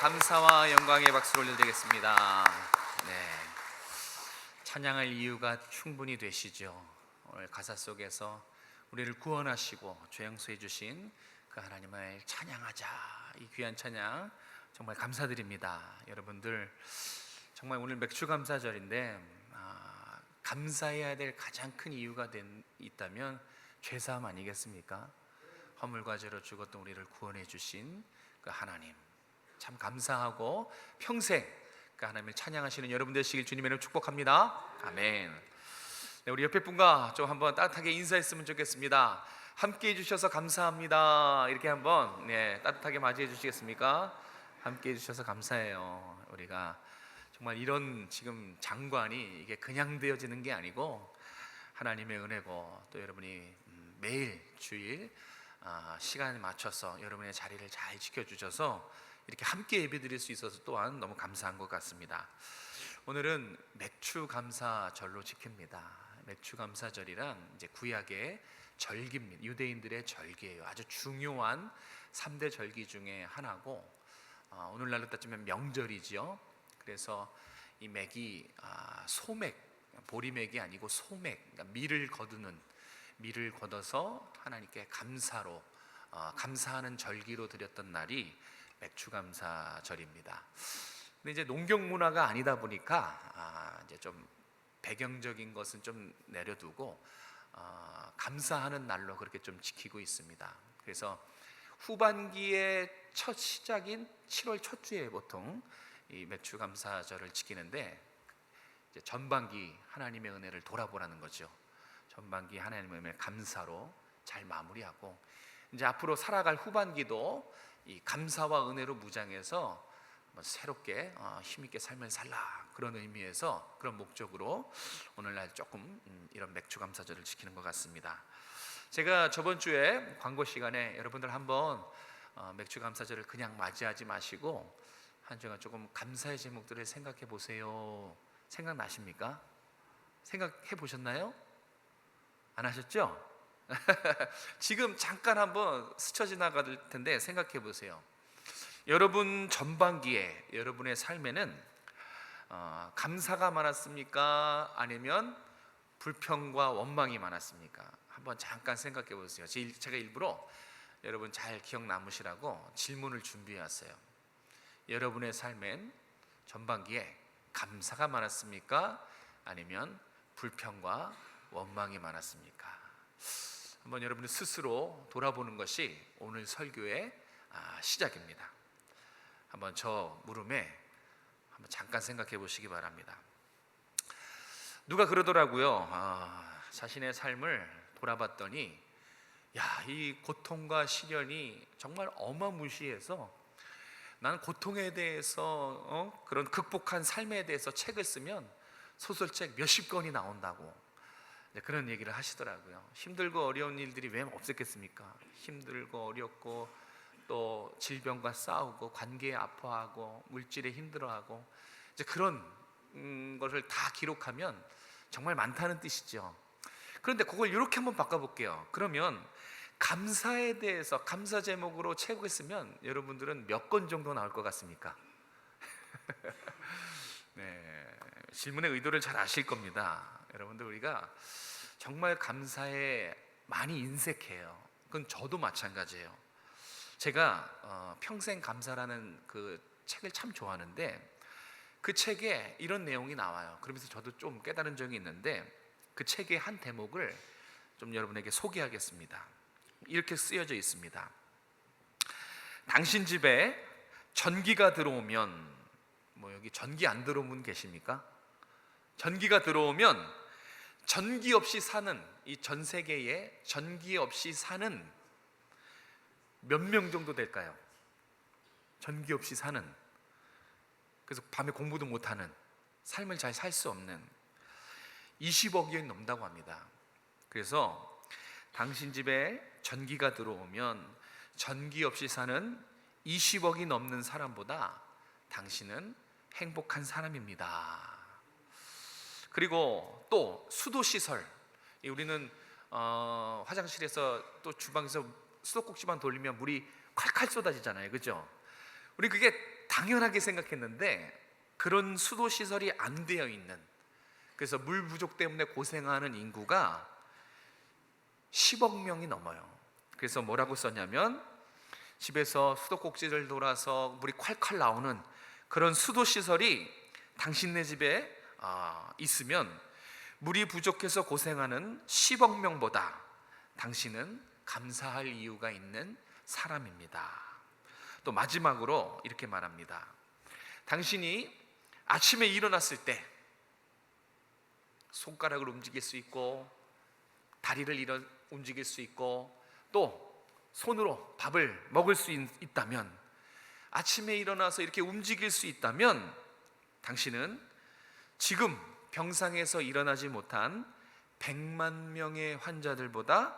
감사와 영광의 박수를 올려드리겠습니다. 네, 찬양할 이유가 충분히 되시죠. 오늘 가사 속에서 우리를 구원하시고 죄 용서해 주신 그 하나님을 찬양하자, 이 귀한 찬양 정말 감사드립니다. 여러분들 정말 오늘 맥주감사절인데 감사해야 될 가장 큰 이유가 있다면 죄사함 아니겠습니까? 허물과 죄로 죽었던 우리를 구원해 주신 그 하나님 참 감사하고 평생 그 하나님을 찬양하시는 여러분 되시길 주님의 이름으로 축복합니다. 아멘. 네, 우리 옆에 분과 좀 한번 따뜻하게 인사했으면 좋겠습니다. 함께 해주셔서 감사합니다. 이렇게 한번 따뜻하게 맞이해 주시겠습니까? 함께 해주셔서 감사해요. 우리가 정말 이런 지금 장관이 이게 그냥 되어지는 게 아니고 하나님의 은혜고, 또 여러분이 매일 주일 시간에 맞춰서 여러분의 자리를 잘 지켜주셔서 이렇게 함께 예배드릴 수 있어서 또한 너무 감사한 것 같습니다. 오늘은 맥주감사절로 지킵니다. 맥주감사절이란 이제 구약의 절기입니다. 유대인들의 절기예요. 아주 중요한 3대 절기 중에 하나고, 오늘날로 따지면 명절이죠. 그래서 이 맥이 소맥, 보리맥이 아니고 소맥, 그러니까 밀을 걷어서 하나님께 감사로 감사하는 절기로 드렸던 날이 맥주감사절입니다. 근데 이제 농경 문화가 아니다 보니까 이제 좀 배경적인 것은 좀 내려두고 감사하는 날로 그렇게 좀 지키고 있습니다. 그래서 후반기의 첫 시작인 7월 첫 주에 보통 이 맥주감사절을 지키는데, 이제 전반기 하나님의 은혜를 돌아보라는 거죠. 전반기 하나님의 은혜를 감사로 잘 마무리하고, 이제 앞으로 살아갈 후반기도 이 감사와 은혜로 무장해서 새롭게 힘있게 삶을 살라, 그런 의미에서, 그런 목적으로 오늘날 조금 이런 맥주감사절을 지키는 것 같습니다. 제가 저번 주에 광고 시간에 여러분들 한번 맥주감사절을 그냥 맞이하지 마시고 한 주간 조금 감사의 제목들을 생각해 보세요. 생각나십니까? 생각해 보셨나요? 안 하셨죠? 지금 잠깐 한번 스쳐 지나갈 텐데 생각해 보세요. 여러분 전반기에 여러분의 삶에는 감사가 많았습니까? 아니면 불평과 원망이 많았습니까? 한번 잠깐 생각해 보세요. 제가 일부러 여러분 잘 기억 남으시라고 질문을 준비해 왔어요. 여러분의 삶엔 전반기에 감사가 많았습니까? 아니면 불평과 원망이 많았습니까? 한번 여러분이 스스로 돌아보는 것이 오늘 설교의 시작입니다. 한번 저 물음에 한번 잠깐 생각해 보시기 바랍니다. 누가 그러더라고요. 자신의 삶을 돌아봤더니 이 고통과 시련이 정말 어마무시해서 나는 고통에 대해서 그런 극복한 삶에 대해서 책을 쓰면 소설책 몇십 권이 나온다고 그런 얘기를 하시더라고요. 힘들고 어려운 일들이 왜 없었겠습니까? 힘들고 어렵고 또 질병과 싸우고 관계에 아파하고 물질에 힘들어하고 이제 그런 것을 다 기록하면 정말 많다는 뜻이죠. 그런데 그걸 이렇게 한번 바꿔볼게요. 그러면 감사에 대해서 감사 제목으로 책을 쓰면 여러분들은 몇 권 정도 나올 것 같습니까? 네, 질문의 의도를 잘 아실 겁니다. 여러분들 우리가 정말 감사에 많이 인색해요. 그건 저도 마찬가지예요. 제가 평생 감사라는 그 책을 참 좋아하는데 그 책에 이런 내용이 나와요. 그러면서 저도 좀 깨달은 적이 있는데 그 책의 한 대목을 좀 여러분에게 소개하겠습니다. 이렇게 쓰여져 있습니다. 당신 집에 전기가 들어오면, 여기 전기 안 들어온 분 계십니까? 전기가 들어오면 전기 없이 사는, 이 전 세계에 전기 없이 사는 몇 명 정도 될까요? 전기 없이 사는, 그래서 밤에 공부도 못하는, 삶을 잘 살 수 없는 20억이 넘는다고 합니다. 그래서 당신 집에 전기가 들어오면 전기 없이 사는 20억이 넘는 사람보다 당신은 행복한 사람입니다. 그리고 또 수도시설, 우리는 화장실에서 또 주방에서 수도꼭지만 돌리면 물이 콸콸 쏟아지잖아요, 그죠? 우리 그게 다 당연하게 생각했는데 그런 수도 시설이 안 되어 있는, 그래서 물 부족 때문에 고생하는 인구가 10억 명이 넘어요. 그래서 뭐라고 썼냐면, 집에서 수도꼭지를 돌아서 물이 콸콸 나오는 그런 수도 시설이 당신네 집에 있으면 물이 부족해서 고생하는 10억 명보다 당신은 감사할 이유가 있는 사람입니다. 또 마지막으로 이렇게 말합니다. 당신이 아침에 일어났을 때 손가락을 움직일 수 있고 다리를 움직일 수 있고 또 손으로 밥을 먹을 수 있다면, 아침에 일어나서 이렇게 움직일 수 있다면 당신은 지금 병상에서 일어나지 못한 100만 명의 환자들보다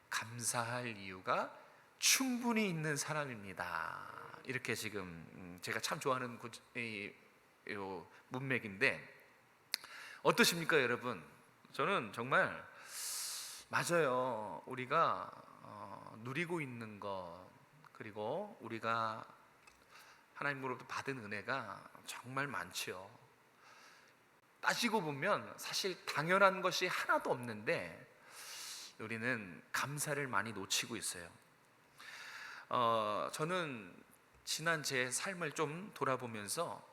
감사할 이유가 충분히 있는 사람입니다. 이렇게 지금 제가 참 좋아하는 문맥인데, 어떠십니까 여러분? 저는 정말 맞아요. 우리가 누리고 있는 것, 그리고 우리가 하나님으로부터 받은 은혜가 정말 많지요. 따지고 보면 사실 당연한 것이 하나도 없는데 우리는 감사를 많이 놓치고 있어요. 저는 지난 제 삶을 좀 돌아보면서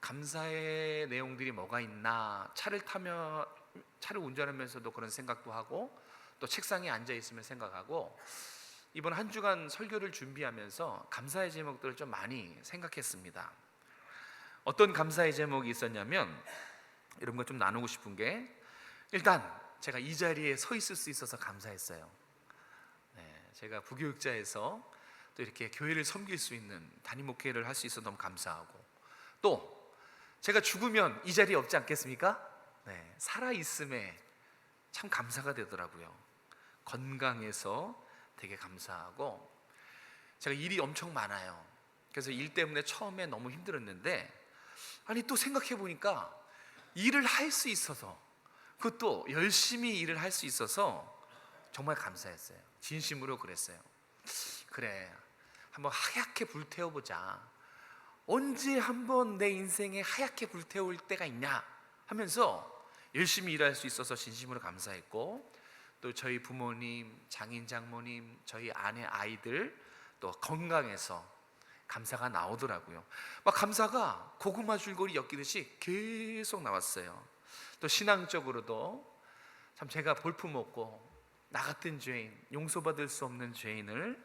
감사의 내용들이 뭐가 있나, 차를 운전하면서도 그런 생각도 하고 또 책상에 앉아 있으면 생각하고, 이번 한 주간 설교를 준비하면서 감사의 제목들을 좀 많이 생각했습니다. 어떤 감사의 제목이 있었냐면, 이런 거 좀 나누고 싶은 게, 일단 제가 이 자리에 서 있을 수 있어서 감사했어요. 제가 부교육자에서 또 이렇게 교회를 섬길 수 있는 담임 목회를 할 수 있어서 너무 감사하고, 또 제가 죽으면 이 자리에 없지 않겠습니까? 살아있음에 참 감사가 되더라고요. 건강해서 되게 감사하고, 제가 일이 엄청 많아요. 그래서 일 때문에 처음에 너무 힘들었는데, 아니 또 생각해 보니까 일을 할 수 있어서, 그것도 열심히 일을 할 수 있어서 정말 감사했어요. 진심으로 그랬어요. 그래, 한번 하얗게 불태워보자. 언제 한번 내 인생에 하얗게 불태울 때가 있냐 하면서 열심히 일할 수 있어서 진심으로 감사했고, 또 저희 부모님, 장인 장모님, 저희 아내 아이들 또 건강해서 감사가 나오더라고요. 막 감사가 고구마 줄거리 엮이듯이 계속 나왔어요. 또 신앙적으로도 참 제가 볼품없고 나 같은 죄인, 용서받을 수 없는 죄인을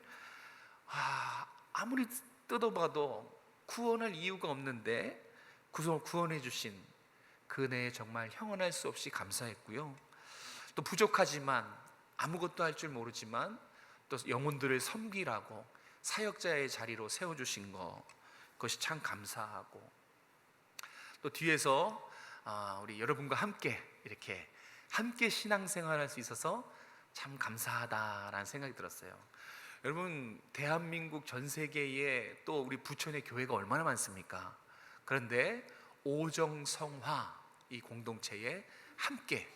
아무리 뜯어봐도 구원할 이유가 없는데 구원해 주신 그 은혜에 정말 형언할 수 없이 감사했고요. 또 부족하지만, 아무것도 할 줄 모르지만 또 영혼들을 섬기라고 사역자의 자리로 세워주신 것, 그것이 참 감사하고, 또 뒤에서 우리 여러분과 함께 이렇게 함께 신앙생활할 수 있어서 참 감사하다라는 생각이 들었어요. 여러분, 대한민국 전 세계에 또 우리 부천의 교회가 얼마나 많습니까? 그런데 오정성화 이 공동체에 함께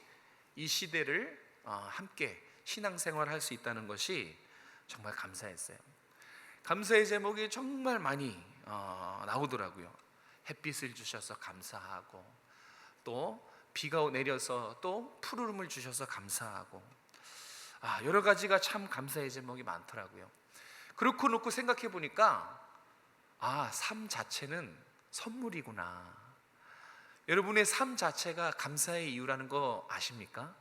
이 시대를 함께 신앙생활할 수 있다는 것이 정말 감사했어요. 감사의 제목이 정말 많이 나오더라고요. 햇빛을 주셔서 감사하고, 또 비가 내려서 또 푸르름을 주셔서 감사하고, 여러 가지가 참 감사의 제목이 많더라고요. 그렇고 놓고 생각해 보니까 삶 자체는 선물이구나. 여러분의 삶 자체가 감사의 이유라는 거 아십니까?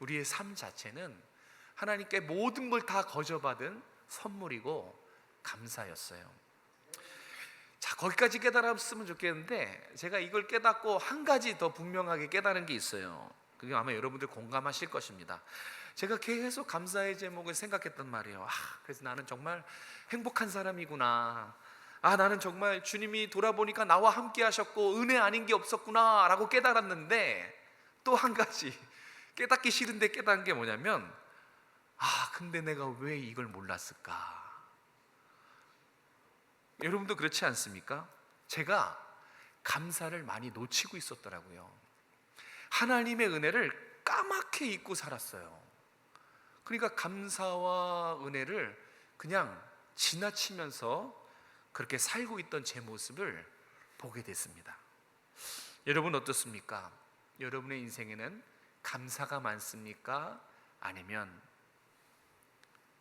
우리의 삶 자체는 하나님께 모든 걸 다 거저받은 선물이고 감사였어요. 자, 거기까지 깨달았으면 좋겠는데, 제가 이걸 깨닫고 한 가지 더 분명하게 깨달은 게 있어요. 그게 아마 여러분들 공감하실 것입니다. 제가 계속 감사의 제목을 생각했단 말이에요. 그래서 나는 정말 행복한 사람이구나. 나는 정말 주님이 돌아보니까 나와 함께 하셨고 은혜 아닌 게 없었구나 라고 깨달았는데, 또 한 가지 깨닫기 싫은데 깨달은 게 뭐냐면, 근데 내가 왜 이걸 몰랐을까? 여러분도 그렇지 않습니까? 제가 감사를 많이 놓치고 있었더라고요. 하나님의 은혜를 까맣게 잊고 살았어요. 그러니까 감사와 은혜를 그냥 지나치면서 그렇게 살고 있던 제 모습을 보게 됐습니다. 여러분 어떻습니까? 여러분의 인생에는 감사가 많습니까? 아니면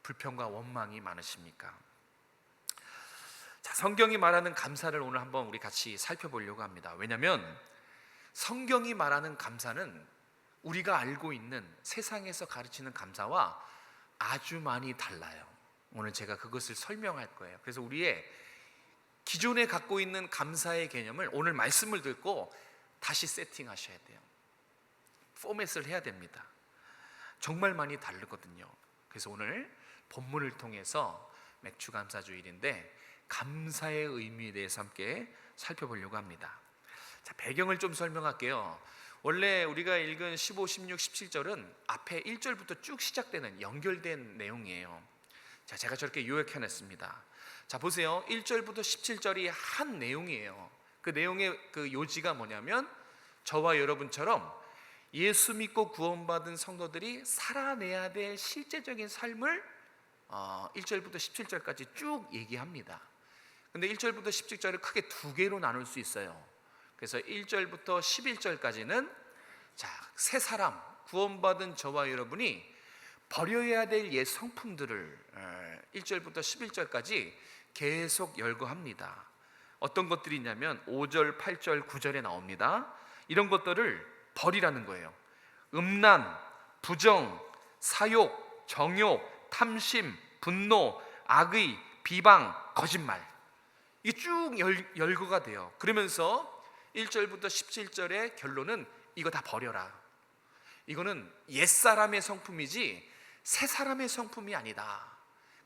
불평과 원망이 많으십니까? 자, 성경이 말하는 감사를 오늘 한번 우리 같이 살펴보려고 합니다. 왜냐하면 성경이 말하는 감사는 우리가 알고 있는 세상에서 가르치는 감사와 아주 많이 달라요. 오늘 제가 그것을 설명할 거예요. 그래서 우리의 기존에 갖고 있는 감사의 개념을 오늘 말씀을 듣고 다시 세팅하셔야 돼요. 포맷을 해야 됩니다. 정말 많이 다르거든요. 그래서 오늘 본문을 통해서 맥주감사주일인데 감사의 의미에 대해서 함께 살펴보려고 합니다. 자, 배경을 좀 설명할게요. 원래 우리가 읽은 15, 16, 17절은 앞에 1절부터 쭉 시작되는 연결된 내용이에요. 자, 제가 저렇게 요약해냈습니다. 자, 보세요. 1절부터 17절이 한 내용이에요. 그 내용의 그 요지가 뭐냐면 저와 여러분처럼 예수 믿고 구원받은 성도들이 살아내야 될 실제적인 삶을 1절부터 17절까지 쭉 얘기합니다. 근데 1절부터 17절을 크게 두 개로 나눌 수 있어요. 그래서 1절부터 11절까지는 자, 새 사람, 구원받은 저와 여러분이 버려야 될 옛 성품들을 1절부터 11절까지 계속 열거합니다. 어떤 것들이 있냐면 5절, 8절, 9절에 나옵니다. 이런 것들을 버리라는 거예요. 음란, 부정, 사욕, 정욕, 탐심, 분노, 악의, 비방, 거짓말. 이게 쭉 열거가 돼요. 그러면서 1절부터 17절의 결론은 이거 다 버려라. 이거는 옛사람의 성품이지 새사람의 성품이 아니다.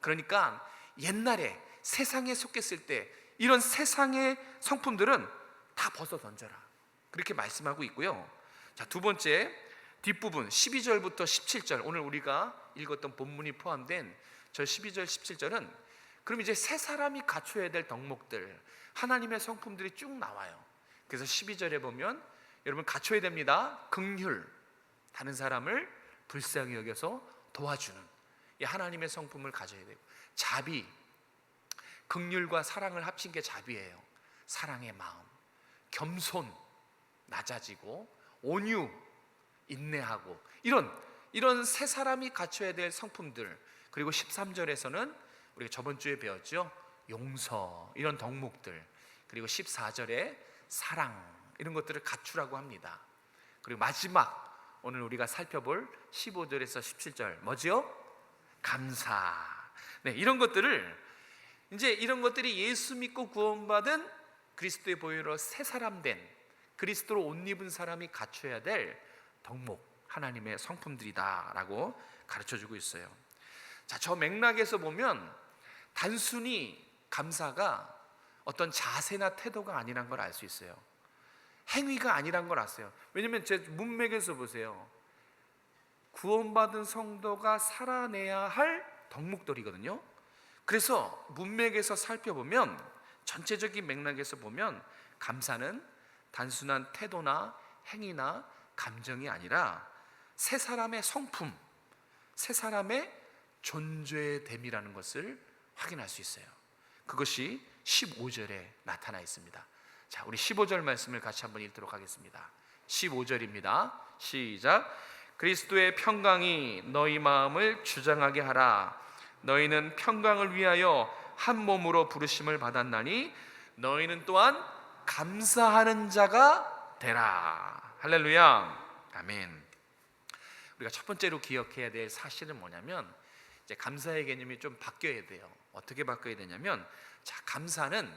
그러니까 옛날에 세상에 속했을 때 이런 세상의 성품들은 다 벗어 던져라. 그렇게 말씀하고 있고요. 자, 두 번째 뒷부분 12절부터 17절, 오늘 우리가 읽었던 본문이 포함된 저 12절 17절은 그럼 이제 새 사람이 갖춰야 될 덕목들, 하나님의 성품들이 쭉 나와요. 그래서 12절에 보면 여러분 갖춰야 됩니다. 긍휼, 다른 사람을 불쌍히 여겨서 도와주는 이 하나님의 성품을 가져야 되고, 자비, 긍휼과 사랑을 합친 게 자비예요. 사랑의 마음, 겸손, 낮아지고, 온유, 인내하고, 이런 세 사람이 갖춰야 될 성품들. 그리고 13절에서는 우리가 저번 주에 배웠죠. 용서, 이런 덕목들. 그리고 14절에 사랑, 이런 것들을 갖추라고 합니다. 그리고 마지막 오늘 우리가 살펴볼 15절에서 17절 뭐지요? 감사. 네, 이런 것들을 이제 이런 것들이 예수 믿고 구원받은 그리스도의 보혈로 새 사람 된 그리스도로 옷 입은 사람이 갖춰야 될 덕목, 하나님의 성품들이다라고 가르쳐주고 있어요. 자, 저 맥락에서 보면 단순히 감사가 어떤 자세나 태도가 아니란 걸 알 수 있어요. 행위가 아니란 걸 아세요. 왜냐하면 제 문맥에서 보세요. 구원받은 성도가 살아내야 할 덕목들이거든요. 그래서 문맥에서 살펴보면, 전체적인 맥락에서 보면 감사는 단순한 태도나 행위나 감정이 아니라 새 사람의 성품, 새 사람의 존재됨이라는 것을 확인할 수 있어요. 그것이 15절에 나타나 있습니다. 자, 우리 15절 말씀을 같이 한번 읽도록 하겠습니다. 15절입니다. 시작. 그리스도의 평강이 너희 마음을 주장하게 하라. 너희는 평강을 위하여 한 몸으로 부르심을 받았나니 너희는 또한 감사하는 자가 되라. 할렐루야. 아멘. 우리가 첫 번째로 기억해야 될 사실은 뭐냐면, 이제 감사의 개념이 좀 바뀌어야 돼요. 어떻게 바뀌어야 되냐면, 자, 감사는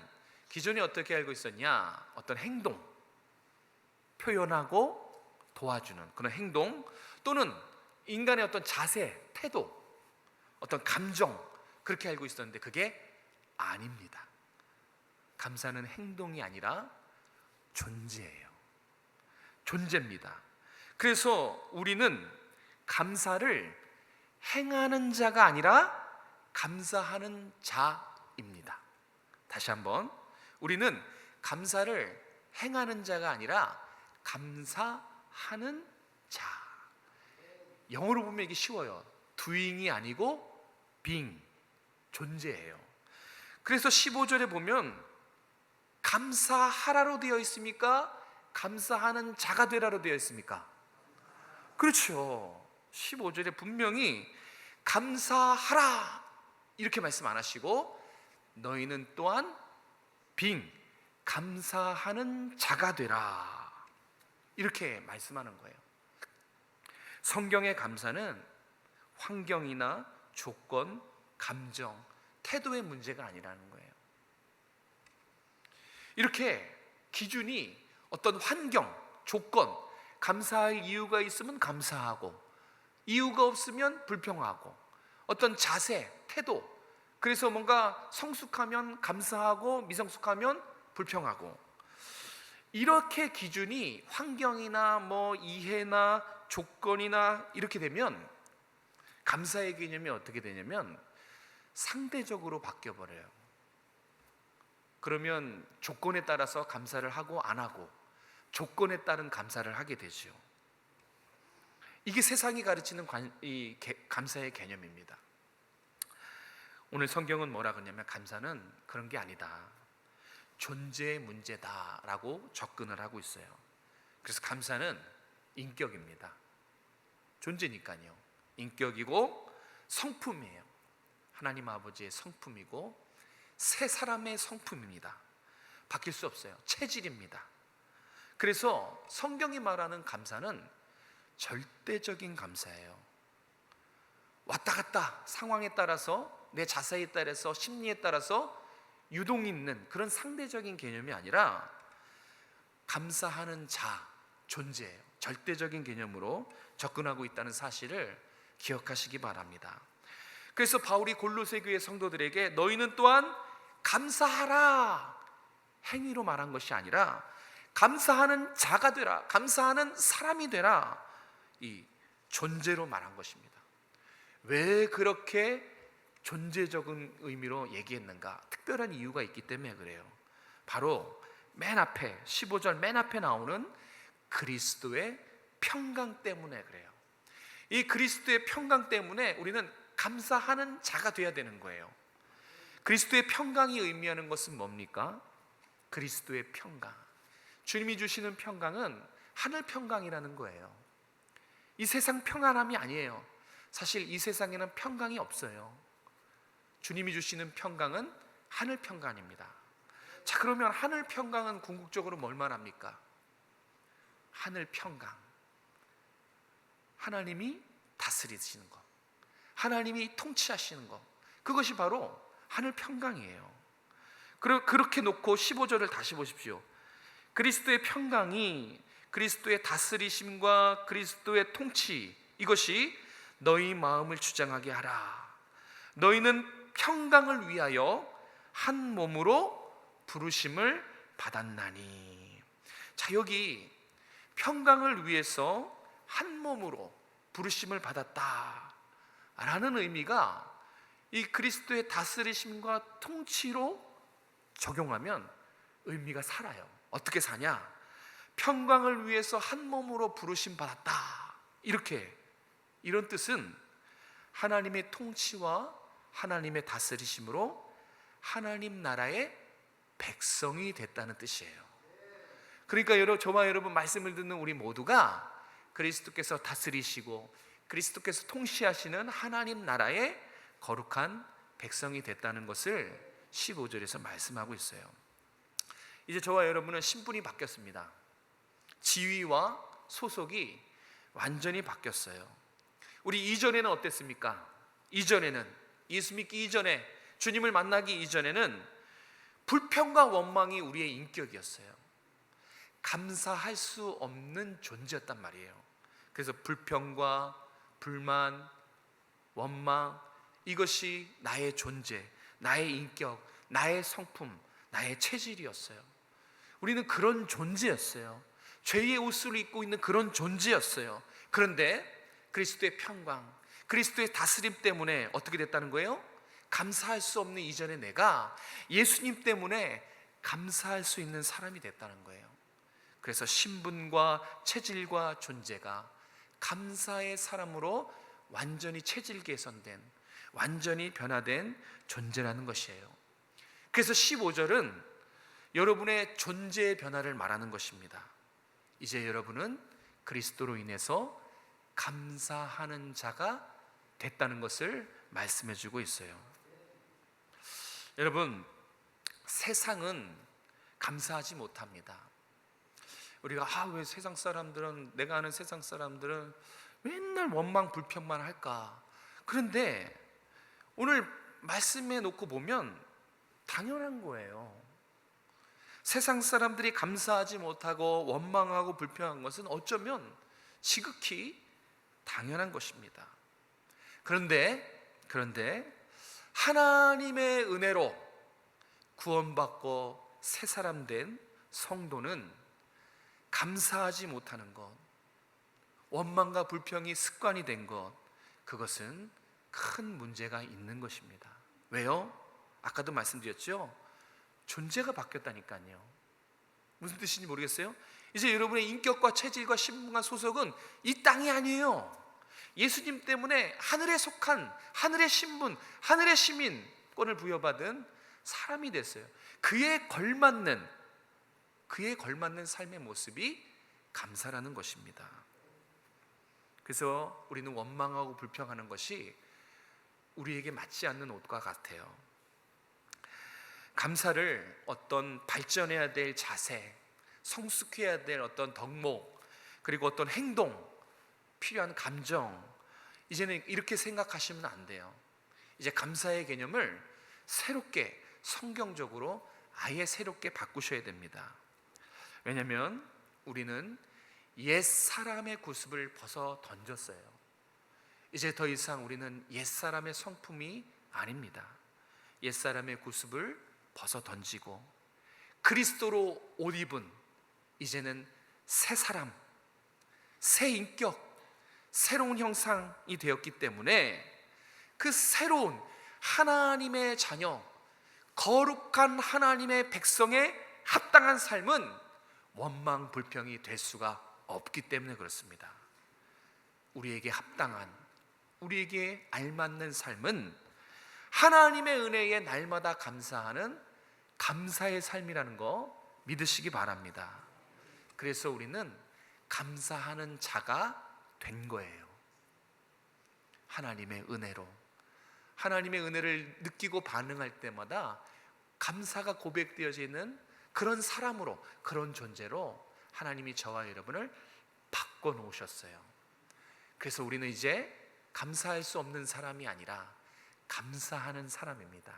기존에 어떻게 알고 있었냐? 어떤 행동, 표현하고 도와주는 그런 행동, 또는 인간의 어떤 자세, 태도, 어떤 감정, 그렇게 알고 있었는데 그게 아닙니다. 감사는 행동이 아니라 존재예요. 존재입니다. 그래서 우리는 감사를 행하는 자가 아니라 감사하는 자입니다. 다시 한번, 우리는 감사를 행하는 자가 아니라 감사하는 자. 영어로 보면 이게 쉬워요. doing이 아니고 being, 존재예요. 그래서 15절에 보면 감사하라로 되어 있습니까? 감사하는 자가 되라로 되어 있습니까? 그렇죠. 15절에 분명히 감사하라 이렇게 말씀 안 하시고 너희는 또한 감사하는 자가 되라 이렇게 말씀하는 거예요. 성경의 감사는 환경이나 조건, 감정, 태도의 문제가 아니라는 거예요. 이렇게 기준이 어떤 환경, 조건, 감사할 이유가 있으면 감사하고 이유가 없으면 불평하고 어떤 자세, 태도, 그래서 뭔가 성숙하면 감사하고 미성숙하면 불평하고 이렇게 기준이 환경이나 뭐 이해나 조건이나 이렇게 되면 감사의 개념이 어떻게 되냐면 상대적으로 바뀌어버려요. 그러면 조건에 따라서 감사를 하고 안 하고 조건에 따른 감사를 하게 되죠. 이게 세상이 가르치는 감사의 개념입니다. 오늘 성경은 뭐라 그러냐면 감사는 그런 게 아니다, 존재의 문제다라고 접근을 하고 있어요. 그래서 감사는 인격입니다. 존재니까요. 인격이고 성품이에요. 하나님 아버지의 성품이고 새 사람의 성품입니다. 바뀔 수 없어요. 체질입니다. 그래서 성경이 말하는 감사는 절대적인 감사예요. 왔다 갔다 상황에 따라서 내 자세에 따라서 심리에 따라서 유동이 있는 그런 상대적인 개념이 아니라 감사하는 자, 존재예요. 절대적인 개념으로 접근하고 있다는 사실을 기억하시기 바랍니다. 그래서 바울이 골로새 교회 성도들에게 너희는 또한 감사하라 행위로 말한 것이 아니라 감사하는 자가 되라, 감사하는 사람이 되라, 이 존재로 말한 것입니다. 왜 그렇게 존재적인 의미로 얘기했는가? 특별한 이유가 있기 때문에 그래요. 바로 맨 앞에 15절 맨 앞에 나오는 그리스도의 평강 때문에 그래요. 이 그리스도의 평강 때문에 우리는 감사하는 자가 되어야 되는 거예요. 그리스도의 평강이 의미하는 것은 뭡니까? 그리스도의 평강, 주님이 주시는 평강은 하늘 평강이라는 거예요. 이 세상 평안함이 아니에요. 사실 이 세상에는 평강이 없어요. 주님이 주시는 평강은 하늘 평강입니다. 자, 그러면 하늘 평강은 궁극적으로 뭘 말합니까? 하늘 평강, 하나님이 다스리시는 것, 하나님이 통치하시는 것, 그것이 바로 하늘 평강이에요. 그렇게 놓고 15절을 다시 보십시오. 그리스도의 평강이 그리스도의 다스리심과 그리스도의 통치, 이것이 너희 마음을 주장하게 하라. 너희는 평강을 위하여 한 몸으로 부르심을 받았나니. 자, 여기 평강을 위해서 한 몸으로 부르심을 받았다 라는 의미가 이 그리스도의 다스리심과 통치로 적용하면 의미가 살아요. 어떻게 사냐? 평강을 위해서 한 몸으로 부르심 받았다, 이런 뜻은 하나님의 통치와 하나님의 다스리심으로 하나님 나라의 백성이 됐다는 뜻이에요. 그러니까 저와 여러분 말씀을 듣는 우리 모두가 그리스도께서 다스리시고 그리스도께서 통치하시는 하나님 나라의 거룩한 백성이 됐다는 것을 15절에서 말씀하고 있어요. 이제 저와 여러분은 신분이 바뀌었습니다. 지위와 소속이 완전히 바뀌었어요. 우리 이전에는 어땠습니까? 이전에는, 예수 믿기 이전에, 주님을 만나기 이전에는 불평과 원망이 우리의 인격이었어요. 감사할 수 없는 존재였단 말이에요. 그래서 불평과 불만, 원망, 이것이 나의 존재, 나의 인격, 나의 성품, 나의 체질이었어요. 우리는 그런 존재였어요. 죄의 옷을 입고 있는 그런 존재였어요. 그런데 그리스도의 평강, 그리스도의 다스림 때문에 어떻게 됐다는 거예요? 감사할 수 없는 이전의 내가 예수님 때문에 감사할 수 있는 사람이 됐다는 거예요. 그래서 신분과 체질과 존재가 감사의 사람으로 완전히 체질 개선된, 완전히 변화된 존재라는 것이에요. 그래서 15절은 여러분의 존재의 변화를 말하는 것입니다. 이제 여러분은 그리스도로 인해서 감사하는 자가 됐다는 것을 말씀해 주고 있어요. 여러분, 세상은 감사하지 못합니다. 우리가 왜 세상 사람들은, 내가 아는 세상 사람들은 맨날 원망 불평만 할까? 그런데 오늘 말씀해 놓고 보면 당연한 거예요. 세상 사람들이 감사하지 못하고 원망하고 불평한 것은 어쩌면 지극히 당연한 것입니다. 그런데 하나님의 은혜로 구원받고 새 사람 된 성도는 감사하지 못하는 것, 원망과 불평이 습관이 된 것, 그것은 큰 문제가 있는 것입니다. 왜요? 아까도 말씀드렸죠? 존재가 바뀌었다니까요. 무슨 뜻인지 모르겠어요? 이제 여러분의 인격과 체질과 신분과 소속은 이 땅이 아니에요. 예수님 때문에 하늘에 속한, 하늘의 신분, 하늘의 시민권을 부여받은 사람이 됐어요. 그에 걸맞는 삶의 모습이 감사라는 것입니다. 그래서 우리는 원망하고 불평하는 것이 우리에게 맞지 않는 옷과 같아요. 감사를 어떤 발전해야 될 자세, 성숙해야 될 어떤 덕목, 그리고 어떤 행동, 필요한 감정, 이제는 이렇게 생각하시면 안 돼요. 이제 감사의 개념을 새롭게, 성경적으로 아예 새롭게 바꾸셔야 됩니다. 왜냐하면 우리는 옛 사람의 구습을 벗어 던졌어요. 이제 더 이상 우리는 옛 사람의 성품이 아닙니다. 옛 사람의 구습을 벗어 던지고 그리스도로 옷 입은 이제는 새 사람, 새 인격, 새로운 형상이 되었기 때문에 그 새로운 하나님의 자녀, 거룩한 하나님의 백성에 합당한 삶은 원망 불평이 될 수가 없기 때문에 그렇습니다. 우리에게 합당한, 우리에게 알맞는 삶은 하나님의 은혜에 날마다 감사하는 감사의 삶이라는 거 믿으시기 바랍니다. 그래서 우리는 감사하는 자가 된 거예요. 하나님의 은혜로, 하나님의 은혜를 느끼고 반응할 때마다 감사가 고백되어져 있는 그런 사람으로, 그런 존재로 하나님이 저와 여러분을 바꿔놓으셨어요. 그래서 우리는 이제 감사할 수 없는 사람이 아니라 감사하는 사람입니다.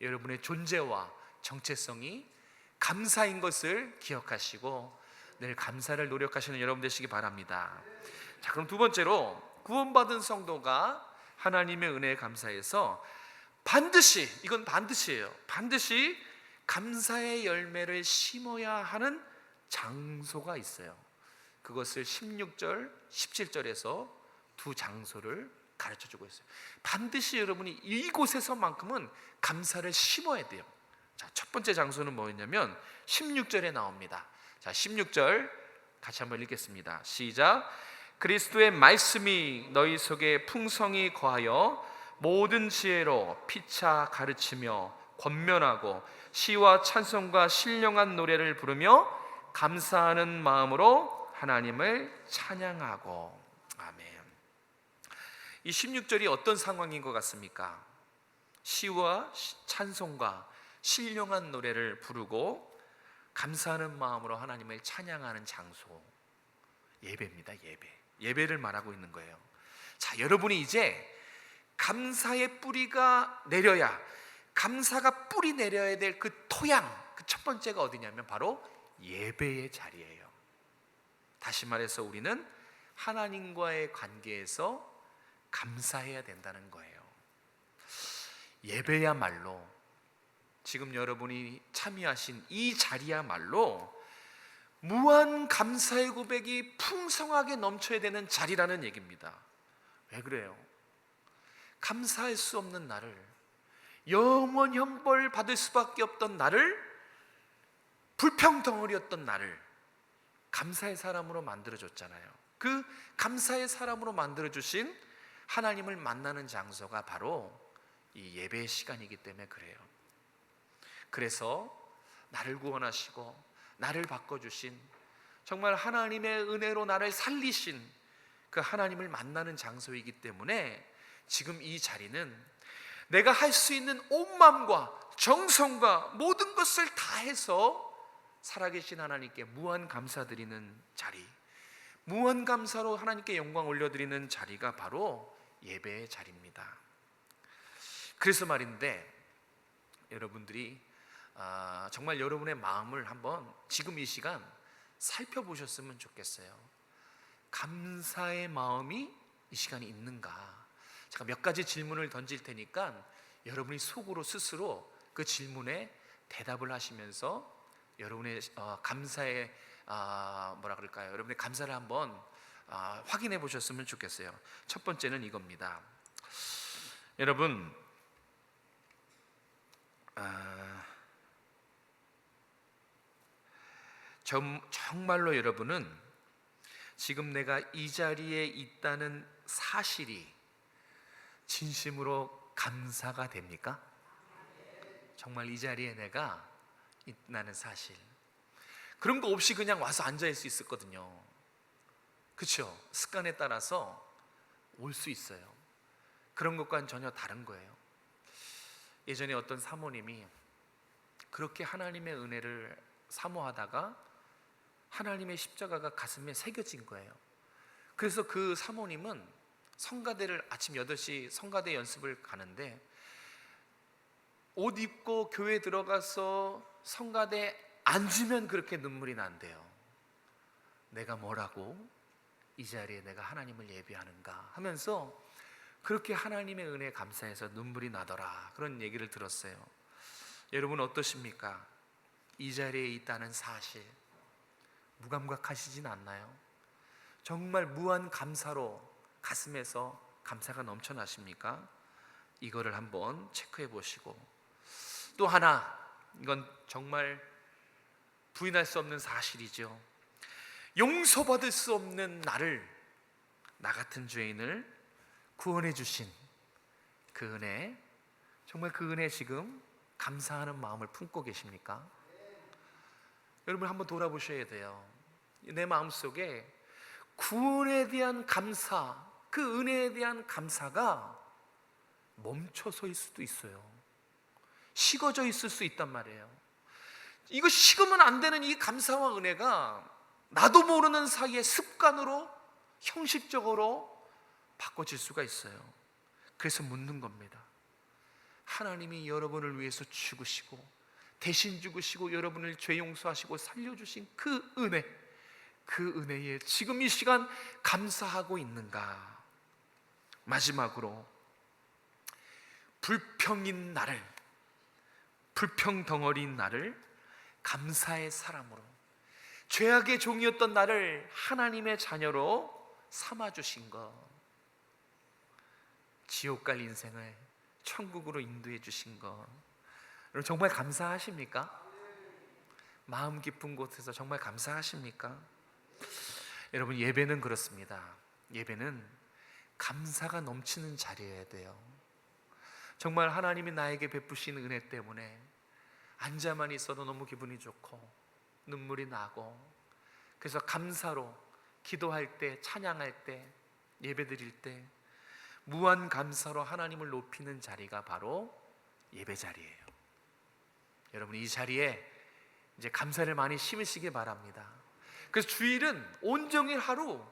여러분의 존재와 정체성이 감사인 것을 기억하시고 늘 감사를 노력하시는 여러분 되시기 바랍니다. 자, 그럼 두 번째로 구원받은 성도가 하나님의 은혜에 감사해서 반드시, 이건 반드시예요. 반드시 감사의 열매를 심어야 하는 장소가 있어요. 그것을 16절, 17절에서 두 장소를 가르쳐주고 있어요. 반드시 여러분이 이곳에서만큼은 감사를 심어야 돼요. 자, 첫 번째 장소는 뭐였냐면 16절에 나옵니다. 자, 16절 같이 한번 읽겠습니다. 시작. 그리스도의 말씀이 너희 속에 풍성히 거하여 모든 지혜로 피차 가르치며 권면하고 시와 찬송과 신령한 노래를 부르며 감사하는 마음으로 하나님을 찬양하고. 아멘. 이 16절이 어떤 상황인 것 같습니까? 시와 찬송과 신령한 노래를 부르고 감사하는 마음으로 하나님을 찬양하는 장소, 예배입니다. 예배를 말하고 있는 거예요. 자, 여러분이 이제 감사의 뿌리가 내려야, 감사가 뿌리 내려야 될 그 토양, 그 첫 번째가 어디냐면 바로 예배의 자리예요. 다시 말해서 우리는 하나님과의 관계에서 감사해야 된다는 거예요. 예배야말로, 지금 여러분이 참여하신 이 자리야말로 무한 감사의 고백이 풍성하게 넘쳐야 되는 자리라는 얘기입니다. 왜 그래요? 감사할 수 없는 나를, 영원 형벌 받을 수밖에 없던 나를, 불평덩어리였던 나를 감사의 사람으로 만들어줬잖아요. 그 감사의 사람으로 만들어주신 하나님을 만나는 장소가 바로 이 예배의 시간이기 때문에 그래요. 그래서 나를 구원하시고 나를 바꿔주신, 정말 하나님의 은혜로 나를 살리신 그 하나님을 만나는 장소이기 때문에 지금 이 자리는 내가 할 수 있는 온 마음과 정성과 모든 것을 다해서 살아계신 하나님께 무한 감사드리는 자리, 무한 감사로 하나님께 영광 올려드리는 자리가 바로 예배의 자리입니다. 그래서 말인데, 여러분들이 정말 여러분의 마음을 한번 지금 이 시간 살펴보셨으면 좋겠어요. 감사의 마음이 이 시간에 있는가? 제가 몇 가지 질문을 던질 테니까 여러분이 속으로 스스로 그 질문에 대답을 하시면서 여러분의 감사의 여러분의 감사를 한번 확인해 보셨으면 좋겠어요. 첫 번째는 이겁니다. 여러분, 정말로 여러분은 지금 내가 이 자리에 있다는 사실이 진심으로 감사가 됩니까? 정말 이 자리에 내가 있다는 사실, 그런 거 없이 그냥 와서 앉아있을 수 있었거든요. 그렇죠? 습관에 따라서 올 수 있어요. 그런 것과는 전혀 다른 거예요. 예전에 어떤 사모님이 그렇게 하나님의 은혜를 사모하다가 하나님의 십자가가 가슴에 새겨진 거예요. 그래서 그 사모님은 성가대를 아침 8시 성가대 연습을 가는데 옷 입고 교회 들어가서 성가대 앉으면 그렇게 눈물이 난대요. 내가 뭐라고 이 자리에 내가 하나님을 예배하는가 하면서 그렇게 하나님의 은혜에 감사해서 눈물이 나더라, 그런 얘기를 들었어요. 여러분 어떠십니까? 이 자리에 있다는 사실 무감각하시진 않나요? 정말 무한 감사로 가슴에서 감사가 넘쳐나십니까? 이거를 한번 체크해 보시고, 또 하나, 이건 정말 부인할 수 없는 사실이죠. 용서받을 수 없는 나를, 나 같은 죄인을 구원해 주신 그 은혜, 정말 그 은혜 지금 감사하는 마음을 품고 계십니까? 여러분 한번 돌아보셔야 돼요. 내 마음속에 구원에 대한 감사, 그 은혜에 대한 감사가 멈춰서일 수도 있어요. 식어져 있을 수 있단 말이에요. 이거 식으면 안 되는 이 감사와 은혜가 나도 모르는 사이에 습관으로, 형식적으로 바꿔질 수가 있어요. 그래서 묻는 겁니다. 하나님이 여러분을 위해서 죽으시고 대신 죽으시고 여러분을 죄 용서하시고 살려주신 그 은혜, 그 은혜에 지금 이 시간 감사하고 있는가? 마지막으로, 불평인 나를, 불평 덩어리인 나를 감사의 사람으로, 죄악의 종이었던 나를 하나님의 자녀로 삼아주신 것, 지옥 갈 인생을 천국으로 인도해 주신 것, 여러분 정말 감사하십니까? 마음 깊은 곳에서 정말 감사하십니까? 여러분 예배는 그렇습니다. 예배는 감사가 넘치는 자리여야 돼요. 정말 하나님이 나에게 베푸신 은혜 때문에 앉아만 있어도 너무 기분이 좋고 눈물이 나고, 그래서 감사로 기도할 때, 찬양할 때, 예배 드릴 때 무한 감사로 하나님을 높이는 자리가 바로 예배 자리예요. 여러분 이 자리에 이제 감사를 많이 심으시기 바랍니다. 그래서 주일은 온종일 하루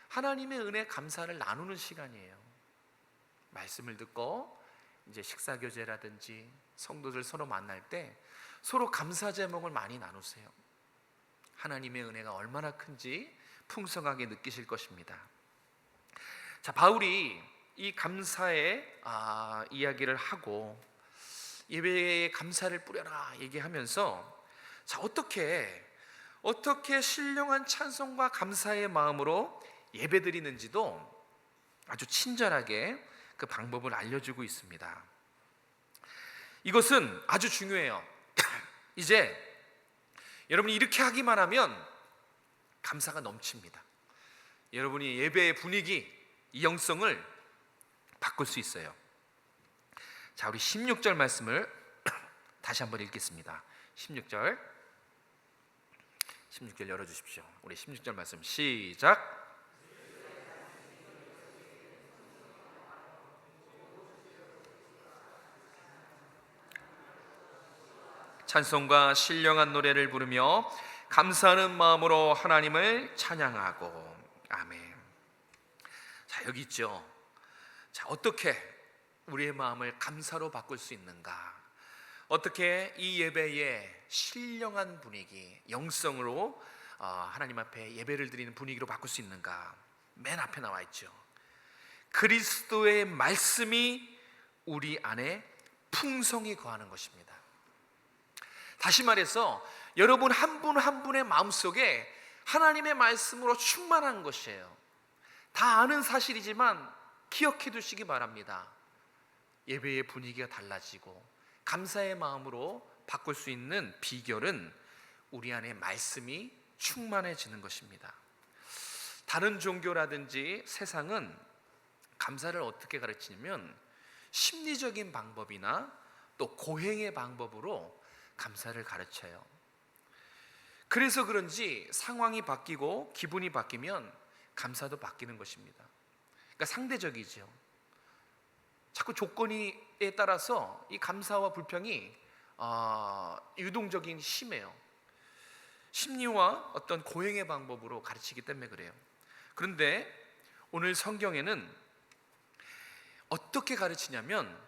하나님의 은혜 감사를 나누는 시간이에요. 말씀을 듣고 이제 식사교제라든지 성도들 서로 만날 때 서로 감사 제목을 많이 나누세요. 하나님의 은혜가 얼마나 큰지 풍성하게 느끼실 것입니다. 자, 바울이 이 감사의 이야기를 하고 예배에 감사를 뿌려라 얘기하면서, 자, 어떻게 신령한 찬송과 감사의 마음으로 예배드리는지도 아주 친절하게 그 방법을 알려주고 있습니다. 이것은 아주 중요해요. 이제 여러분이 이렇게 하기만 하면 감사가 넘칩니다. 여러분이 예배의 분위기, 이 영성을 바꿀 수 있어요. 자, 우리 16절 말씀을 다시 한번 읽겠습니다. 16절 열어주십시오. 우리 16절 말씀 시작. 찬송과 신령한 노래를 부르며 감사하는 마음으로 하나님을 찬양하고. 아멘. 자, 여기 있죠. 자, 어떻게 우리의 마음을 감사로 바꿀 수 있는가? 어떻게 이 예배에 신령한 분위기, 영성으로 하나님 앞에 예배를 드리는 분위기로 바꿀 수 있는가? 맨 앞에 나와 있죠. 그리스도의 말씀이 우리 안에 풍성히 거하는 것입니다. 다시 말해서 여러분 한 분 한 분의 마음속에 하나님의 말씀으로 충만한 것이에요. 다 아는 사실이지만 기억해 두시기 바랍니다. 예배의 분위기가 달라지고 감사의 마음으로 바꿀 수 있는 비결은 우리 안에 말씀이 충만해지는 것입니다. 다른 종교라든지 세상은 감사를 어떻게 가르치냐면 심리적인 방법이나 또 고행의 방법으로 감사를 가르쳐요. 그래서 그런지 상황이 바뀌고 기분이 바뀌면 감사도 바뀌는 것입니다. 그러니까 상대적이죠. 자꾸 조건에 따라서 이 감사와 불평이 유동적인 심해요. 심리와 어떤 고행의 방법으로 가르치기 때문에 그래요. 그런데 오늘 성경에는 어떻게 가르치냐면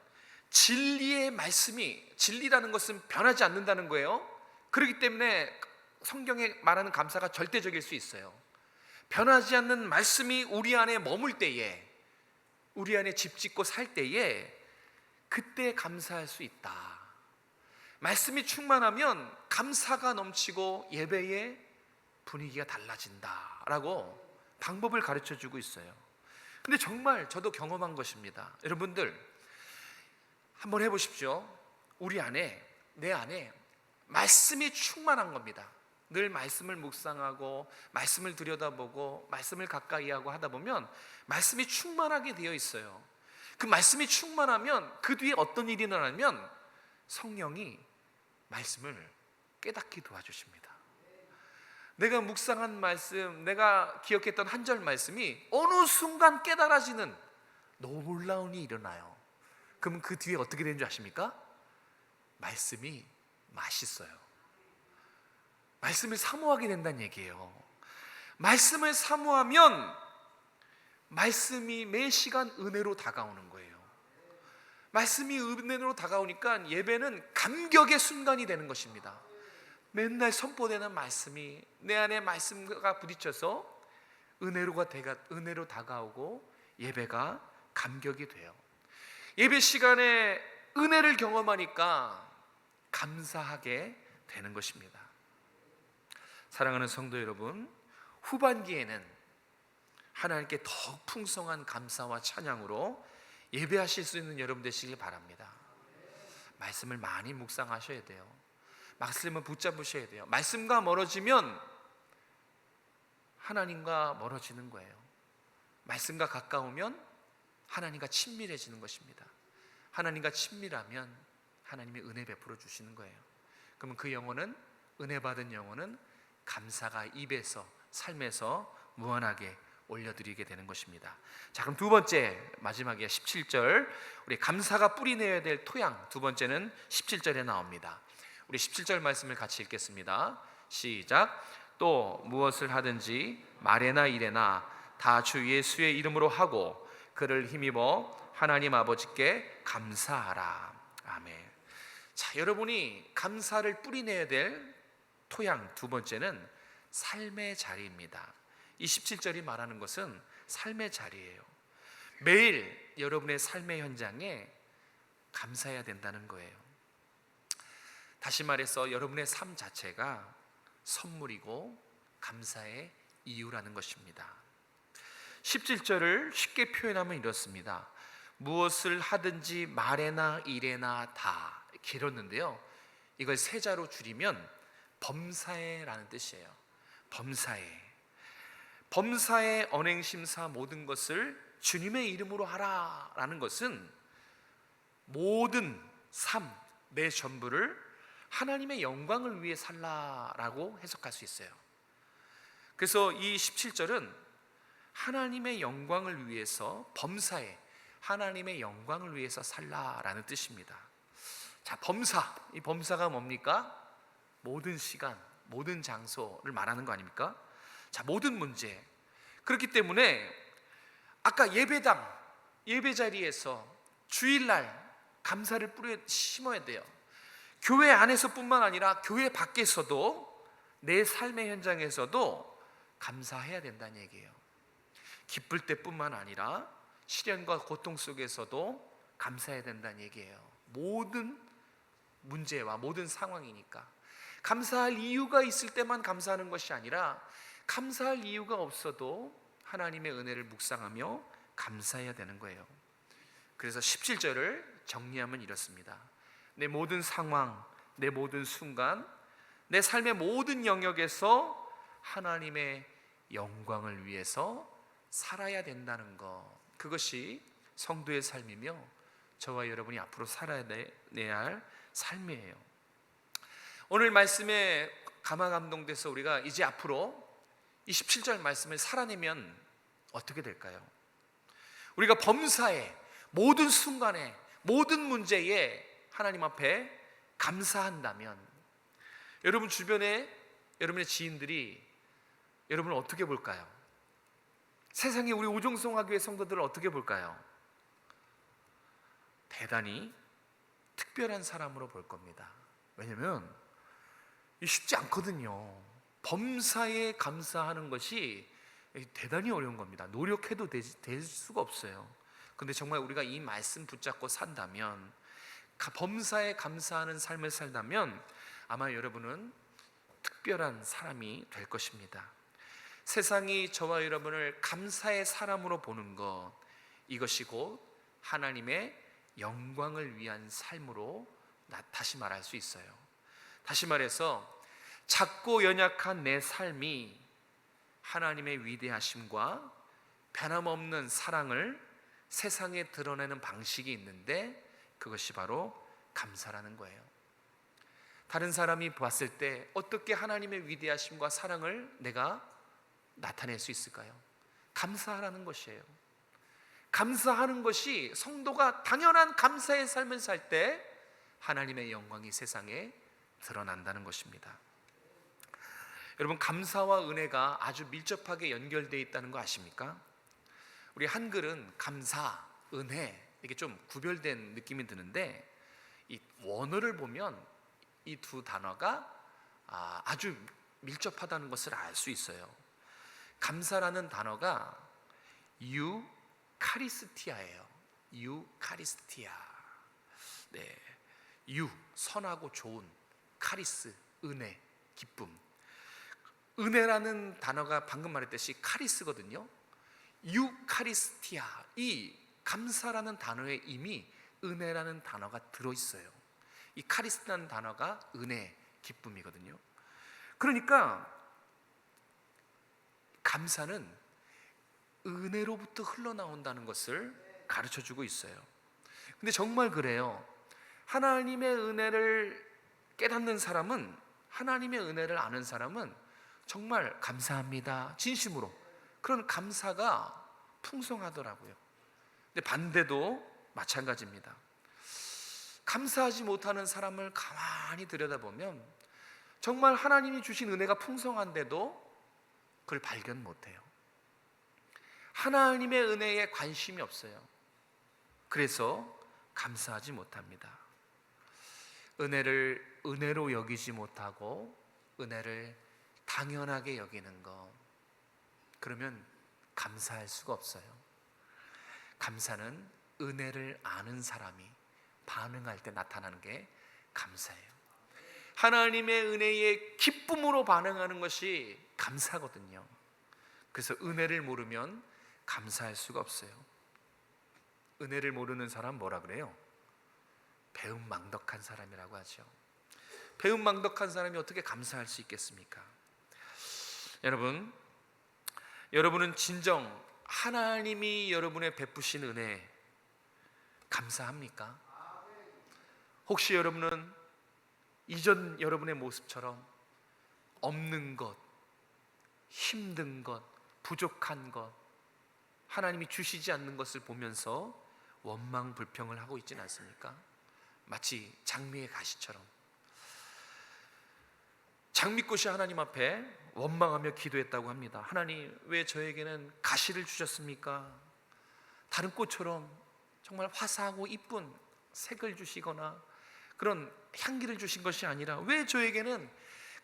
진리의 말씀이, 진리라는 것은 변하지 않는다는 거예요. 그렇기 때문에 성경에 말하는 감사가 절대적일 수 있어요. 변하지 않는 말씀이 우리 안에 머물 때에, 우리 안에 집 짓고 살 때에 그때 감사할 수 있다. 말씀이 충만하면 감사가 넘치고 예배의 분위기가 달라진다라고 방법을 가르쳐주고 있어요. 근데 정말 저도 경험한 것입니다. 여러분들 한번 해보십시오. 우리 안에, 내 안에 말씀이 충만한 겁니다. 늘 말씀을 묵상하고 말씀을 들여다보고 말씀을 가까이 하고 하다 보면 말씀이 충만하게 되어 있어요. 그 말씀이 충만하면 그 뒤에 어떤 일이 일어나면 성령이 말씀을 깨닫게 도와주십니다. 내가 묵상한 말씀, 내가 기억했던 한 절 말씀이 어느 순간 깨달아지는 놀라운 일이 일어나요. 그럼 그 뒤에 어떻게 되는 줄 아십니까? 말씀이 맛있어요. 말씀을 사모하게 된다는 얘기예요. 말씀을 사모하면 말씀이 매 시간 은혜로 다가오는 거예요. 말씀이 은혜로 다가오니까 예배는 감격의 순간이 되는 것입니다. 맨날 선포되는 말씀이 내 안에 말씀과 부딪혀서 은혜로 다가오고 예배가 감격이 돼요. 예배 시간에 은혜를 경험하니까 감사하게 되는 것입니다. 사랑하는 성도 여러분, 후반기에는 하나님께 더욱 풍성한 감사와 찬양으로 예배하실 수 있는 여러분 되시길 바랍니다. 말씀을 많이 묵상하셔야 돼요. 말씀을 붙잡으셔야 돼요. 말씀과 멀어지면 하나님과 멀어지는 거예요. 말씀과 가까우면 하나님과 친밀해지는 것입니다. 하나님과 친밀하면 하나님이 은혜 베풀어 주시는 거예요. 그러면 그 영혼은, 은혜 받은 영혼은 감사가 입에서, 삶에서 무한하게 올려드리게 되는 것입니다. 자, 그럼 두 번째, 마지막에 17절, 우리 감사가 뿌리내야 될 토양, 두 번째는 17절에 나옵니다. 우리 17절 말씀을 같이 읽겠습니다. 시작. 또 무엇을 하든지 말에나 일에나 다 주 예수의 이름으로 하고 그를 힘입어 하나님 아버지께 감사하라. 아멘. 자, 여러분이 감사를 뿌리내야 될 토양 두 번째는 삶의 자리입니다. 이 17절이 말하는 것은 삶의 자리예요. 매일 여러분의 삶의 현장에 감사해야 된다는 거예요. 다시 말해서 여러분의 삶 자체가 선물이고 감사의 이유라는 것입니다. 17절을 쉽게 표현하면 이렇습니다. 무엇을 하든지 말에나 일에나 다, 길었는데요, 이걸 세자로 줄이면 범사에라는 뜻이에요. 범사에 언행심사 모든 것을 주님의 이름으로 하라라는 것은 모든 삶, 내 전부를 하나님의 영광을 위해 살라라고 해석할 수 있어요. 그래서 이 17절은 하나님의 영광을 위해서 범사에 하나님의 영광을 위해서 살라라는 뜻입니다. 자, 범사, 이 범사가 뭡니까? 모든 시간, 모든 장소를 말하는 거 아닙니까? 자, 모든 문제. 그렇기 때문에 아까 예배 자리에서 주일날 감사를 심어야 돼요. 교회 안에서뿐만 아니라 교회 밖에서도, 내 삶의 현장에서도 감사해야 된다는 얘기예요. 기쁠 때뿐만 아니라 시련과 고통 속에서도 감사해야 된다는 얘기예요. 모든 문제와 모든 상황이니까. 감사할 이유가 있을 때만 감사하는 것이 아니라 감사할 이유가 없어도 하나님의 은혜를 묵상하며 감사해야 되는 거예요. 그래서 17절을 정리하면 이렇습니다. 내 모든 상황, 내 모든 순간, 내 삶의 모든 영역에서 하나님의 영광을 위해서 살아야 된다는 것, 그것이 성도의 삶이며 저와 여러분이 앞으로 살아내야 할 삶이에요. 오늘 말씀에 감화 감동돼서 우리가 이제 앞으로 27절 말씀을 살아내면 어떻게 될까요? 우리가 범사에, 모든 순간에, 모든 문제에 하나님 앞에 감사한다면, 여러분 주변에 여러분의 지인들이 여러분을 어떻게 볼까요? 세상에 우리 우종성화교회 성도들을 어떻게 볼까요? 대단히 특별한 사람으로 볼 겁니다. 왜냐하면 쉽지 않거든요. 범사에 감사하는 것이 대단히 어려운 겁니다. 노력해도 될 수가 없어요. 근데 정말 우리가 이 말씀 붙잡고 산다면, 범사에 감사하는 삶을 살다면 아마 여러분은 특별한 사람이 될 것입니다. 세상이 저와 여러분을 감사의 사람으로 보는 것, 이것이 곧 하나님의 영광을 위한 삶으로 다시 말할 수 있어요. 다시 말해서 작고 연약한 내 삶이 하나님의 위대하심과 변함없는 사랑을 세상에 드러내는 방식이 있는데, 그것이 바로 감사라는 거예요. 다른 사람이 봤을 때 어떻게 하나님의 위대하심과 사랑을 내가 나타낼 수 있을까요? 감사하라는 것이에요. 감사하는 것이, 성도가 당연한 감사의 삶을 살 때 하나님의 영광이 세상에 드러난다는 것입니다. 여러분, 감사와 은혜가 아주 밀접하게 연결되어 있다는 거 아십니까? 우리 한글은 감사, 은혜, 이게 좀 구별된 느낌이 드는데, 이 원어를 보면 이 두 단어가 아주 밀접하다는 것을 알 수 있어요. 감사라는 단어가 유카리스티아예요. 유카리스티아. 네, 유, 선하고 좋은, 카리스, 은혜, 기쁨. 은혜라는 단어가 방금 말했듯이 카리스거든요. 유카리스티아, 이 감사라는 단어에 이미 은혜라는 단어가 들어있어요. 이 카리스라는 단어가 은혜, 기쁨이거든요. 그러니까 감사는 은혜로부터 흘러나온다는 것을 가르쳐주고 있어요. 근데 정말 그래요. 하나님의 은혜를 깨닫는 사람은, 하나님의 은혜를 아는 사람은 정말 감사합니다, 진심으로, 그런 감사가 풍성하더라고요. 근데 반대도 마찬가지입니다. 감사하지 못하는 사람을 가만히 들여다보면 정말 하나님이 주신 은혜가 풍성한데도 그걸 발견 못해요. 하나님의 은혜에 관심이 없어요. 그래서 감사하지 못합니다. 은혜를 은혜로 여기지 못하고 은혜를 당연하게 여기는 것, 그러면 감사할 수가 없어요. 감사는 은혜를 아는 사람이 반응할 때 나타나는 게 감사예요. 하나님의 은혜에 기쁨으로 반응하는 것이 감사거든요. 그래서 은혜를 모르면 감사할 수가 없어요. 은혜를 모르는 사람 뭐라 그래요? 배은망덕한 사람이라고 하죠. 배은망덕한 사람이 어떻게 감사할 수 있겠습니까? 여러분은 진정 하나님이 여러분의 베푸신 은혜 감사합니까? 혹시 여러분은 이전 여러분의 모습처럼 없는 것, 힘든 것, 부족한 것, 하나님이 주시지 않는 것을 보면서 원망 불평을 하고 있지는 않습니까? 마치 장미의 가시처럼. 장미꽃이 하나님 앞에 원망하며 기도했다고 합니다. 하나님, 왜 저에게는 가시를 주셨습니까? 다른 꽃처럼 정말 화사하고 이쁜 색을 주시거나 그런 향기를 주신 것이 아니라 왜 저에게는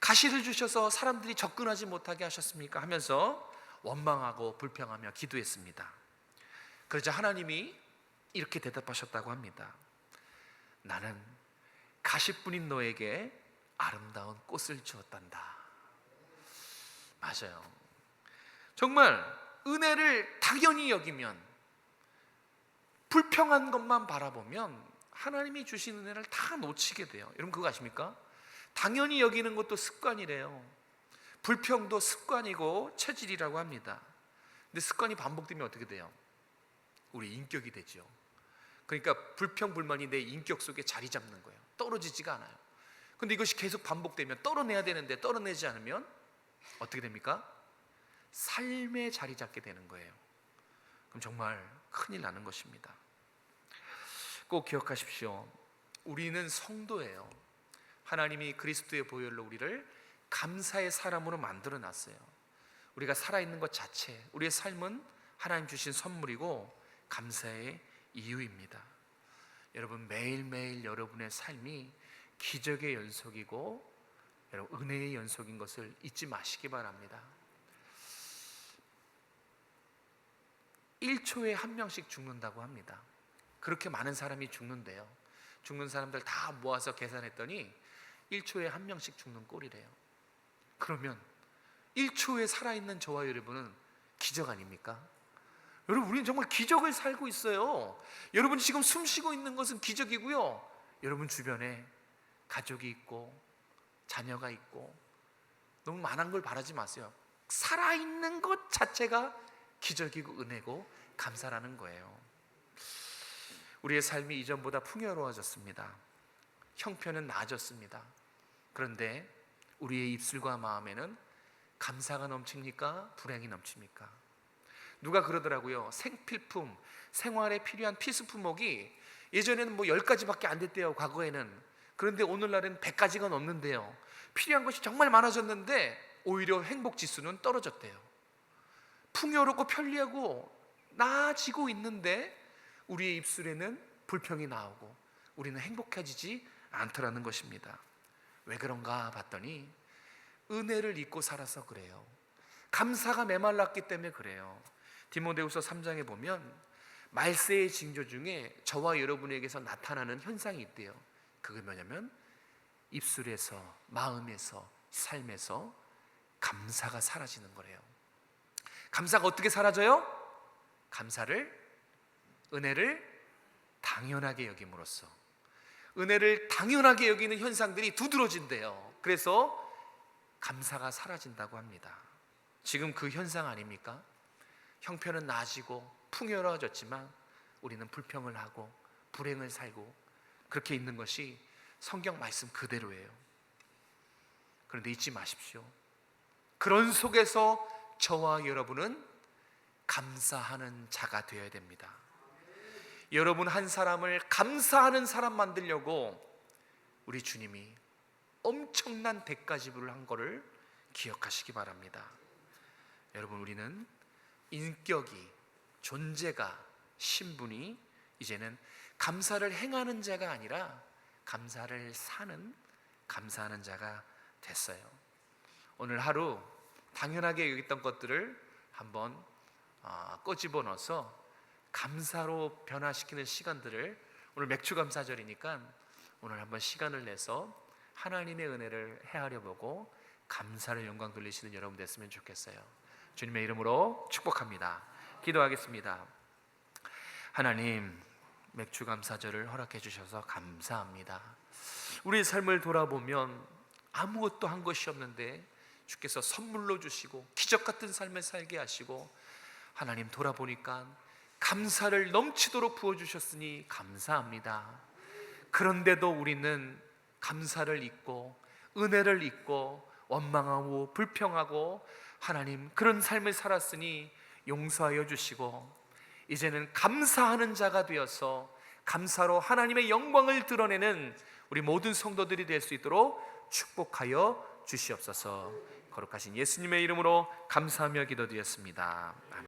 가시를 주셔서 사람들이 접근하지 못하게 하셨습니까? 하면서 원망하고 불평하며 기도했습니다. 그러자 하나님이 이렇게 대답하셨다고 합니다. 나는 가시뿐인 너에게 아름다운 꽃을 주었단다. 맞아요. 정말 은혜를 당연히 여기면, 불평한 것만 바라보면 하나님이 주신 은혜를 다 놓치게 돼요. 여러분 그거 아십니까? 당연히 여기는 것도 습관이래요. 불평도 습관이고 체질이라고 합니다. 근데 습관이 반복되면 어떻게 돼요? 우리 인격이 되죠. 그러니까 불평 불만이 내 인격 속에 자리 잡는 거예요. 떨어지지가 않아요. 근데 이것이 계속 반복되면, 떨어내야 되는데 떨어내지 않으면 어떻게 됩니까? 삶에 자리 잡게 되는 거예요. 그럼 정말 큰일 나는 것입니다. 꼭 기억하십시오. 우리는 성도예요. 하나님이 그리스도의 보혈로 우리를 감사의 사람으로 만들어 놨어요. 우리가 살아있는 것 자체, 우리의 삶은 하나님 주신 선물이고 감사의 이유입니다. 여러분, 매일매일 여러분의 삶이 기적의 연속이고 여러분 은혜의 연속인 것을 잊지 마시기 바랍니다. 1초에 한 명씩 죽는다고 합니다. 그렇게 많은 사람이 죽는데요, 죽는 사람들 다 모아서 계산했더니 1초에 한 명씩 죽는 꼴이래요. 그러면 1초에 살아있는 저와 여러분은 기적 아닙니까? 여러분, 우리는 정말 기적을 살고 있어요. 여러분이 지금 숨 쉬고 있는 것은 기적이고요, 여러분 주변에 가족이 있고 자녀가 있고 너무 많은 걸 바라지 마세요. 살아있는 것 자체가 기적이고 은혜고 감사라는 거예요. 우리의 삶이 이전보다 풍요로워졌습니다. 형편은 나아졌습니다. 그런데 우리의 입술과 마음에는 감사가 넘칩니까? 불행이 넘칩니까? 누가 그러더라고요. 생필품, 생활에 필요한 필수품목이 예전에는 뭐 10가지밖에 안 됐대요, 과거에는. 그런데 오늘날은 100가지가 넘는데요, 필요한 것이 정말 많아졌는데 오히려 행복 지수는 떨어졌대요. 풍요롭고 편리하고 나아지고 있는데 우리의 입술에는 불평이 나오고 우리는 행복해지지 않더라는 것입니다. 왜 그런가 봤더니 은혜를 잊고 살아서 그래요. 감사가 메말랐기 때문에 그래요. 디모데후서 3장에 보면 말세의 징조 중에 저와 여러분에게서 나타나는 현상이 있대요. 그게 뭐냐면 입술에서, 마음에서, 삶에서 감사가 사라지는 거래요. 감사가 어떻게 사라져요? 은혜를 당연하게 여김으로써, 은혜를 당연하게 여기는 현상들이 두드러진대요. 그래서 감사가 사라진다고 합니다. 지금 그 현상 아닙니까? 형편은 나아지고 풍요로워졌지만 우리는 불평을 하고 불행을 살고 그렇게 있는 것이 성경 말씀 그대로예요. 그런데 잊지 마십시오. 그런 속에서 저와 여러분은 감사하는 자가 되어야 됩니다. 여러분 한 사람을 감사하는 사람 만들려고 우리 주님이 엄청난 대가 지불을 한 것을 기억하시기 바랍니다. 여러분, 우리는 인격이, 존재가, 신분이 이제는 감사를 행하는 자가 아니라 감사를 사는, 감사하는 자가 됐어요. 오늘 하루 당연하게 여겼던 것들을 한번 꺼집어 넣어서 감사로 변화시키는 시간들을, 오늘 맥주감사절이니까 오늘 한번 시간을 내서 하나님의 은혜를 헤아려 보고 감사를 영광 돌리시는 여러분 됐으면 좋겠어요. 주님의 이름으로 축복합니다. 기도하겠습니다. 하나님, 맥주감사절을 허락해 주셔서 감사합니다. 우리 삶을 돌아보면 아무것도 한 것이 없는데 주께서 선물로 주시고 기적 같은 삶을 살게 하시고, 하나님 돌아보니까 감사를 넘치도록 부어주셨으니 감사합니다. 그런데도 우리는 감사를 잊고 은혜를 잊고 원망하고 불평하고 하나님 그런 삶을 살았으니 용서하여 주시고 이제는 감사하는 자가 되어서 감사로 하나님의 영광을 드러내는 우리 모든 성도들이 될 수 있도록 축복하여 주시옵소서. 거룩하신 예수님의 이름으로 감사하며 기도드렸습니다. 아멘.